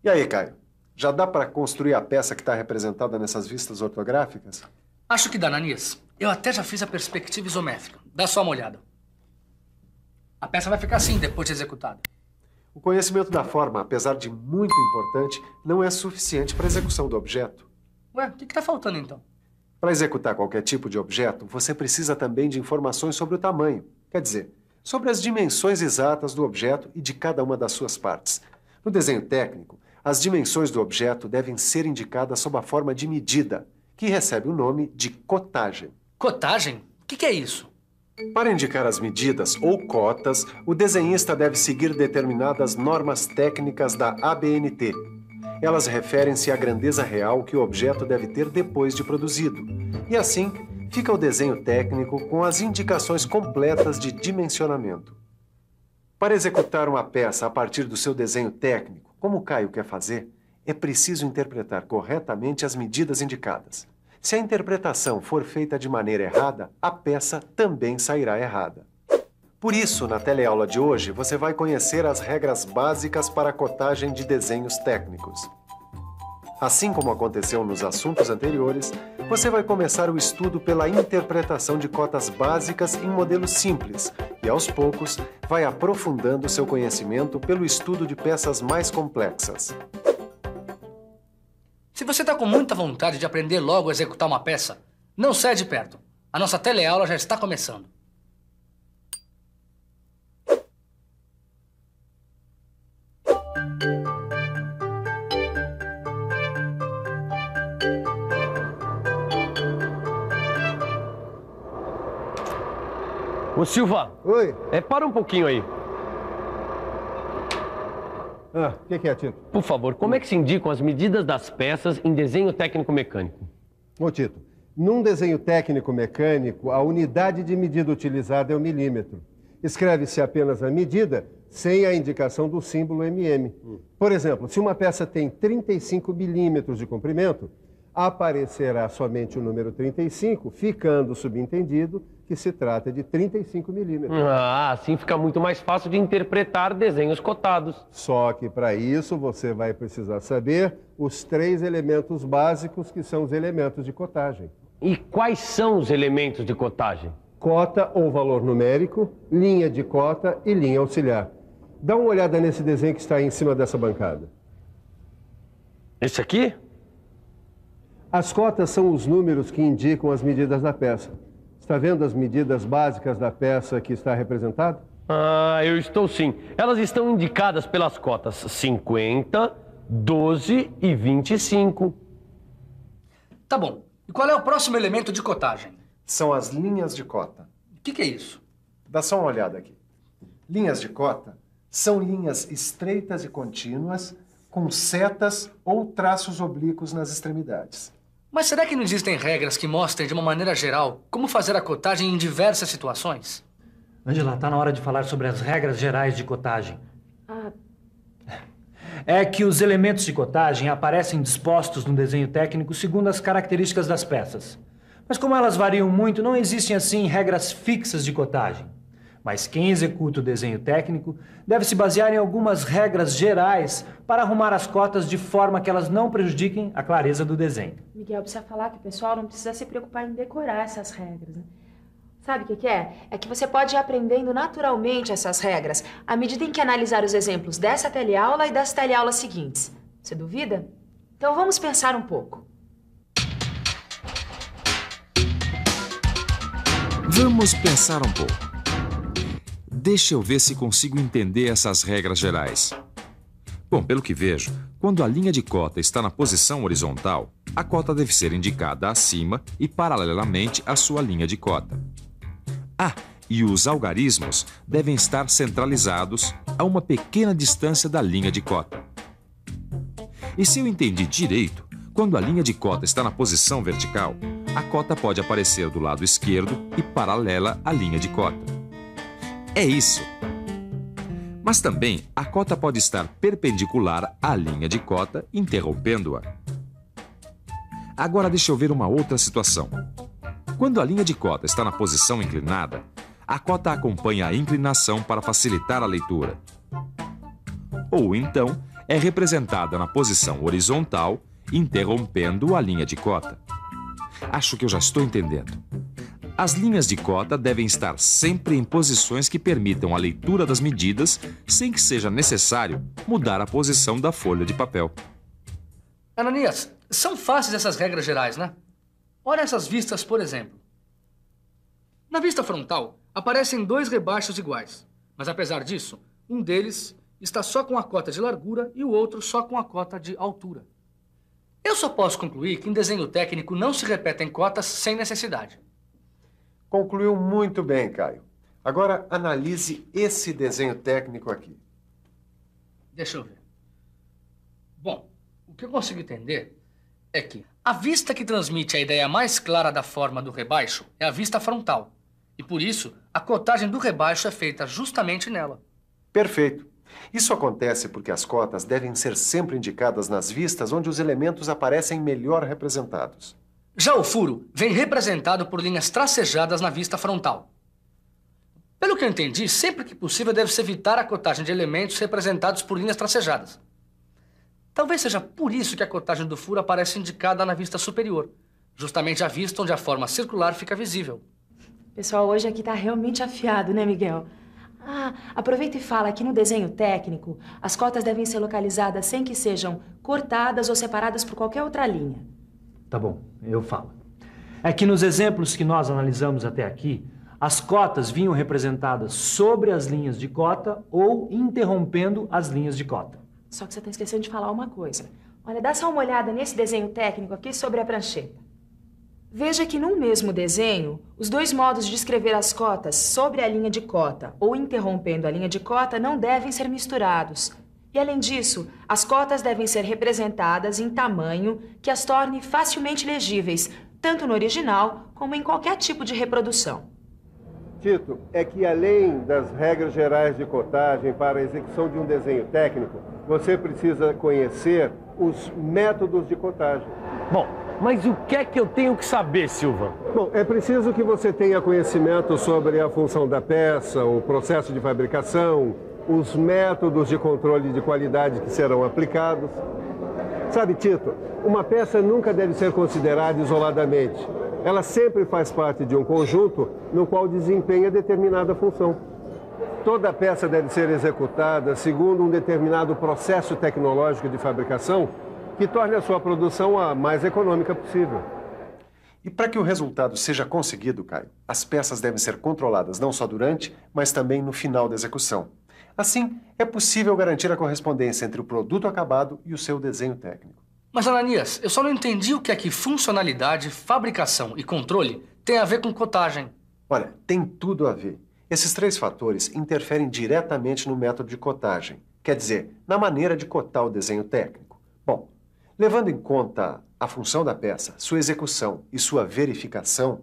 E aí, Caio? Já dá para construir a peça que está representada nessas vistas ortográficas? Acho que dá, Ananias. Eu até já fiz a perspectiva isométrica. Dá só uma olhada. A peça vai ficar assim depois de executada. O conhecimento da forma, apesar de muito importante, não é suficiente para a execução do objeto. Ué, o que está faltando então? Para executar qualquer tipo de objeto, você precisa também de informações sobre o tamanho. Quer dizer, sobre as dimensões exatas do objeto e de cada uma das suas partes. No desenho técnico, as dimensões do objeto devem ser indicadas sob a forma de medida, que recebe o nome de cotagem. Cotagem? O que é isso? Para indicar as medidas ou cotas, o desenhista deve seguir determinadas normas técnicas da ABNT. Elas referem-se à grandeza real que o objeto deve ter depois de produzido. E assim, fica o desenho técnico com as indicações completas de dimensionamento. Para executar uma peça a partir do seu desenho técnico, como o Caio quer fazer, é preciso interpretar corretamente as medidas indicadas. Se a interpretação for feita de maneira errada, a peça também sairá errada. Por isso, na teleaula de hoje, você vai conhecer as regras básicas para a cotagem de desenhos técnicos. Assim como aconteceu nos assuntos anteriores, você vai começar o estudo pela interpretação de cotas básicas em modelos simples e, aos poucos, vai aprofundando seu conhecimento pelo estudo de peças mais complexas. Se você está com muita vontade de aprender logo a executar uma peça, não saia de perto. A nossa teleaula já está começando. Ô, Silva. Oi. Para um pouquinho aí. O que é, Tito? Por favor, como é que se indicam as medidas das peças em desenho técnico-mecânico? Ô, Tito, num desenho técnico-mecânico, a unidade de medida utilizada é o milímetro. Escreve-se apenas a medida sem a indicação do símbolo mm. Por exemplo, se uma peça tem 35 milímetros de comprimento, aparecerá somente o número 35, ficando subentendido que se trata de 35 milímetros. Assim fica muito mais fácil de interpretar desenhos cotados. Só que para isso você vai precisar saber os 3 elementos básicos que são os elementos de cotagem. E quais são os elementos de cotagem? Cota ou valor numérico, linha de cota e linha auxiliar. Dá uma olhada nesse desenho que está aí em cima dessa bancada. Esse aqui? As cotas são os números que indicam as medidas da peça. Está vendo as medidas básicas da peça que está representada? Eu estou sim. Elas estão indicadas pelas cotas 50, 12 e 25. Tá bom. E qual é o próximo elemento de cotagem? São as linhas de cota. O que é isso? Dá só uma olhada aqui. Linhas de cota são linhas estreitas e contínuas com setas ou traços oblíquos nas extremidades. Mas será que não existem regras que mostrem de uma maneira geral como fazer a cotagem em diversas situações? Angela, tá na hora de falar sobre as regras gerais de cotagem. É que os elementos de cotagem aparecem dispostos no desenho técnico segundo as características das peças. Mas como elas variam muito, não existem assim regras fixas de cotagem. Mas quem executa o desenho técnico deve se basear em algumas regras gerais para arrumar as cotas de forma que elas não prejudiquem a clareza do desenho. Miguel, precisa falar que o pessoal não precisa se preocupar em decorar essas regras, né? Sabe o que é? É que você pode ir aprendendo naturalmente essas regras à medida em que analisar os exemplos dessa teleaula e das teleaulas seguintes. Você duvida? Então vamos pensar um pouco. Vamos pensar um pouco. Deixa eu ver se consigo entender essas regras gerais. Bom, pelo que vejo, quando a linha de cota está na posição horizontal, a cota deve ser indicada acima e paralelamente à sua linha de cota. E os algarismos devem estar centralizados a uma pequena distância da linha de cota. E se eu entendi direito, quando a linha de cota está na posição vertical, a cota pode aparecer do lado esquerdo e paralela à linha de cota. É isso. Mas também a cota pode estar perpendicular à linha de cota, interrompendo-a. Agora deixa eu ver uma outra situação. Quando a linha de cota está na posição inclinada, a cota acompanha a inclinação para facilitar a leitura. Ou então, é representada na posição horizontal, interrompendo a linha de cota. Acho que eu já estou entendendo. As linhas de cota devem estar sempre em posições que permitam a leitura das medidas sem que seja necessário mudar a posição da folha de papel. Ananias, são fáceis essas regras gerais, né? Olha essas vistas, por exemplo. Na vista frontal, aparecem 2 rebaixos iguais. Mas apesar disso, um deles está só com a cota de largura e o outro só com a cota de altura. Eu só posso concluir que em desenho técnico não se repetem cotas sem necessidade. Concluiu muito bem, Caio. Agora analise esse desenho técnico aqui. Deixa eu ver. Bom, o que eu consigo entender é que a vista que transmite a ideia mais clara da forma do rebaixo é a vista frontal. E por isso, a cotagem do rebaixo é feita justamente nela. Perfeito. Isso acontece porque as cotas devem ser sempre indicadas nas vistas onde os elementos aparecem melhor representados. Já o furo vem representado por linhas tracejadas na vista frontal. Pelo que eu entendi, sempre que possível deve-se evitar a cotagem de elementos representados por linhas tracejadas. Talvez seja por isso que a cotagem do furo aparece indicada na vista superior, justamente a vista onde a forma circular fica visível. Pessoal, hoje aqui tá realmente afiado, né, Miguel? Aproveita e fala que no desenho técnico, as cotas devem ser localizadas sem que sejam cortadas ou separadas por qualquer outra linha. Tá bom, eu falo. É que nos exemplos que nós analisamos até aqui, as cotas vinham representadas sobre as linhas de cota ou interrompendo as linhas de cota. Só que você está esquecendo de falar uma coisa. Olha, dá só uma olhada nesse desenho técnico aqui sobre a prancheta. Veja que num mesmo desenho, os 2 modos de escrever as cotas sobre a linha de cota ou interrompendo a linha de cota não devem ser misturados. E, além disso, as cotas devem ser representadas em tamanho que as torne facilmente legíveis, tanto no original como em qualquer tipo de reprodução. Tito, é que além das regras gerais de cotagem para a execução de um desenho técnico, você precisa conhecer os métodos de cotagem. Bom, mas o que é que eu tenho que saber, Silva? Bom, é preciso que você tenha conhecimento sobre a função da peça, o processo de fabricação, os métodos de controle de qualidade que serão aplicados. Sabe, Tito, uma peça nunca deve ser considerada isoladamente. Ela sempre faz parte de um conjunto no qual desempenha determinada função. Toda peça deve ser executada segundo um determinado processo tecnológico de fabricação que torne a sua produção a mais econômica possível. E para que o resultado seja conseguido, Caio, as peças devem ser controladas não só durante, mas também no final da execução. Assim, é possível garantir a correspondência entre o produto acabado e o seu desenho técnico. Mas, Ananias, eu só não entendi o que é que funcionalidade, fabricação e controle tem a ver com cotagem. Olha, tem tudo a ver. Esses 3 fatores interferem diretamente no método de cotagem, quer dizer, na maneira de cotar o desenho técnico. Bom, levando em conta a função da peça, sua execução e sua verificação,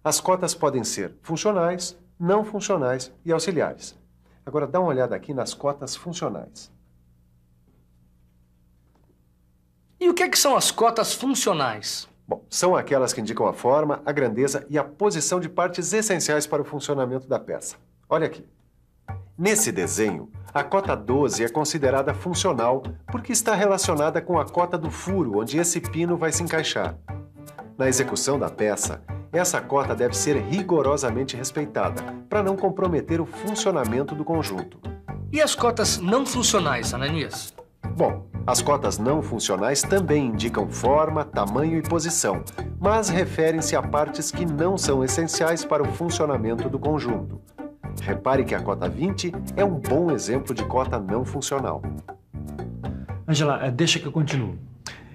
as cotas podem ser funcionais, não funcionais e auxiliares. Agora dá uma olhada aqui nas cotas funcionais. E o que é que são as cotas funcionais? Bom, são aquelas que indicam a forma, a grandeza e a posição de partes essenciais para o funcionamento da peça. Olha aqui. Nesse desenho, a cota 12 é considerada funcional porque está relacionada com a cota do furo, onde esse pino vai se encaixar. Na execução da peça, essa cota deve ser rigorosamente respeitada, para não comprometer o funcionamento do conjunto. E as cotas não funcionais, Ananias? Bom, as cotas não funcionais também indicam forma, tamanho e posição, mas referem-se a partes que não são essenciais para o funcionamento do conjunto. Repare que a cota 20 é um bom exemplo de cota não funcional. Ângela, deixa que eu continuo.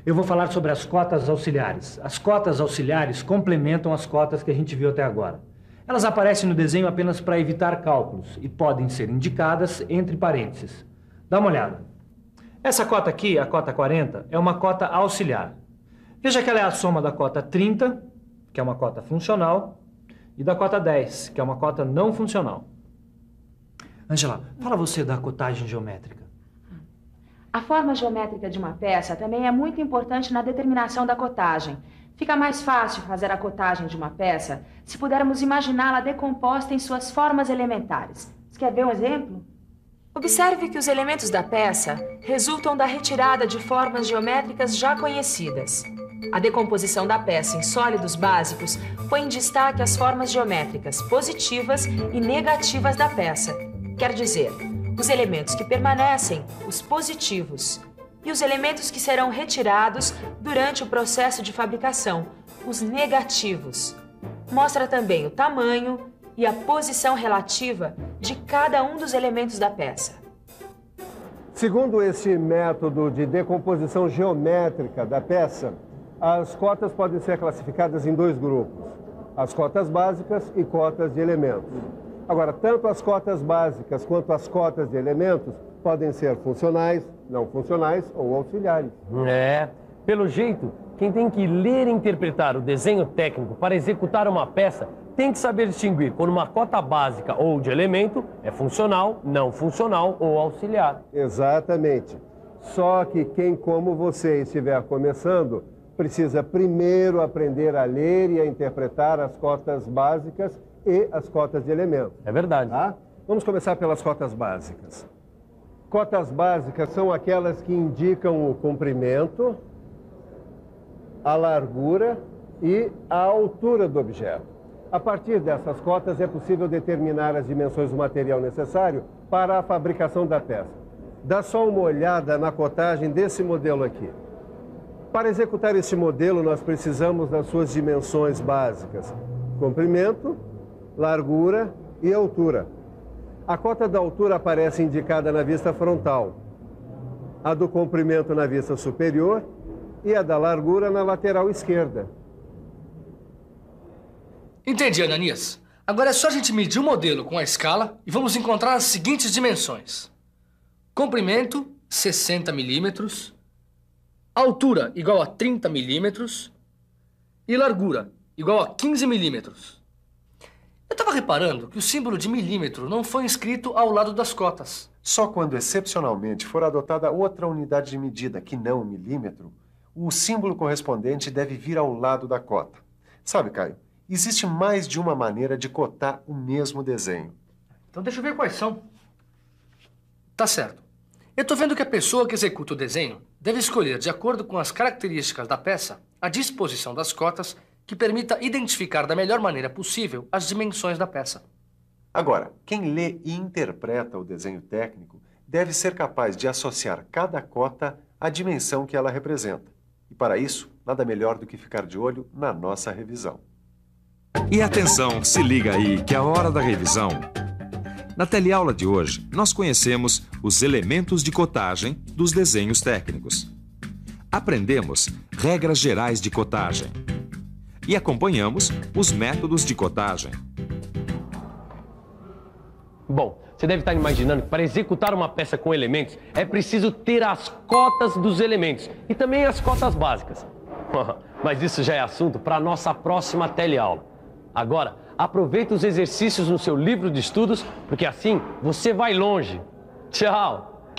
Eu vou falar sobre as cotas auxiliares. As cotas auxiliares complementam as cotas que a gente viu até agora. Elas aparecem no desenho apenas para evitar cálculos e podem ser indicadas entre parênteses. Dá uma olhada. Essa cota aqui, a cota 40, é uma cota auxiliar. Veja que ela é a soma da cota 30, que é uma cota funcional, e da cota 10, que é uma cota não funcional. Ângela, fala você da cotagem geométrica. A forma geométrica de uma peça também é muito importante na determinação da cotagem. Fica mais fácil fazer a cotagem de uma peça se pudermos imaginá-la decomposta em suas formas elementares. Você quer ver um exemplo? Observe que os elementos da peça resultam da retirada de formas geométricas já conhecidas. A decomposição da peça em sólidos básicos põe em destaque as formas geométricas positivas e negativas da peça. Quer dizer, os elementos que permanecem, os positivos, e os elementos que serão retirados durante o processo de fabricação, os negativos. Mostra também o tamanho e a posição relativa de cada um dos elementos da peça. Segundo esse método de decomposição geométrica da peça, as cotas podem ser classificadas em dois grupos: as cotas básicas e cotas de elementos. Agora, tanto as cotas básicas quanto as cotas de elementos podem ser funcionais, não funcionais ou auxiliares. Pelo jeito, quem tem que ler e interpretar o desenho técnico para executar uma peça tem que saber distinguir quando uma cota básica ou de elemento é funcional, não funcional ou auxiliar. Exatamente. Só que quem, como você, estiver começando, precisa primeiro aprender a ler e a interpretar as cotas básicas e as cotas de elementos. É verdade. Tá? Vamos começar pelas cotas básicas. Cotas básicas são aquelas que indicam o comprimento, a largura e a altura do objeto. A partir dessas cotas é possível determinar as dimensões do material necessário para a fabricação da peça. Dá só uma olhada na cotagem desse modelo aqui. Para executar esse modelo, nós precisamos das suas dimensões básicas: comprimento, largura e altura. A cota da altura aparece indicada na vista frontal, a do comprimento na vista superior e a da largura na lateral esquerda. Entendi, Ananias. Agora é só a gente medir o modelo com a escala e vamos encontrar as seguintes dimensões: comprimento, 60 milímetros, altura igual a 30 milímetros e largura igual a 15 milímetros. Eu estava reparando que o símbolo de milímetro não foi inscrito ao lado das cotas. Só quando excepcionalmente for adotada outra unidade de medida que não o milímetro, o símbolo correspondente deve vir ao lado da cota. Sabe, Caio, existe mais de uma maneira de cotar o mesmo desenho. Então deixa eu ver quais são. Tá certo. Eu tô vendo que a pessoa que executa o desenho deve escolher, de acordo com as características da peça, a disposição das cotas que permita identificar da melhor maneira possível as dimensões da peça. Agora, quem lê e interpreta o desenho técnico deve ser capaz de associar cada cota à dimensão que ela representa. E para isso, nada melhor do que ficar de olho na nossa revisão. E atenção, se liga aí que é a hora da revisão. Na teleaula de hoje, nós conhecemos os elementos de cotagem dos desenhos técnicos. Aprendemos regras gerais de cotagem. E acompanhamos os métodos de cotagem. Bom, você deve estar imaginando que para executar uma peça com elementos é preciso ter as cotas dos elementos e também as cotas básicas. Mas isso já é assunto para a nossa próxima teleaula. Agora, aproveita os exercícios no seu livro de estudos, porque assim você vai longe. Tchau!